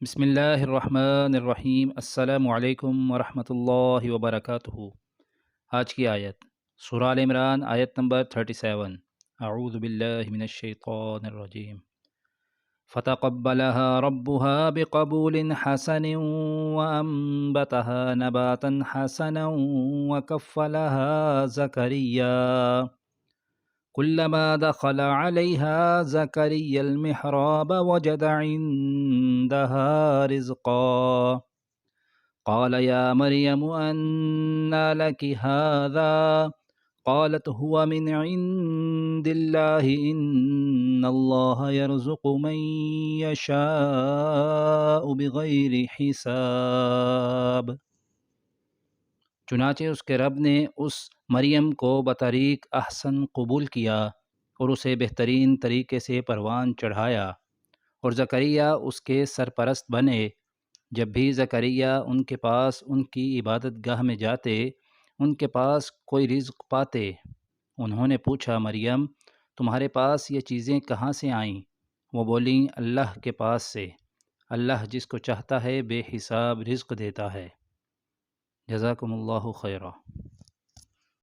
بسم اللہ الرحمن الرحیم السلام علیکم ورحمۃ اللہ وبرکاتہ۔ آج کی آیت سورہ آل عمران آیت نمبر 37۔ اعوذ باللہ من الشیطان الرجیم۔ فتقبلها ربها بقبول حسن وأنبتها نباتا حسنا وكفلها زكريا كلما دخل عليها زكريا المحراب وجد عندها رزقا قال يا مريم أنى لك هذا قالت هو من عند الله إن الله يرزق من يشاء بغير حساب۔ چنانچہ اس کے رب نے اس مریم کو بطریق احسن قبول کیا اور اسے بہترین طریقے سے پروان چڑھایا، اور زکریا اس کے سرپرست بنے۔ جب بھی زکریا ان کے پاس ان کی عبادت گاہ میں جاتے، ان کے پاس کوئی رزق پاتے۔ انہوں نے پوچھا، مریم تمہارے پاس یہ چیزیں کہاں سے آئیں؟ وہ بولیں، اللہ کے پاس سے، اللہ جس کو چاہتا ہے بے حساب رزق دیتا ہے۔ جزاکم اللہ خیرا۔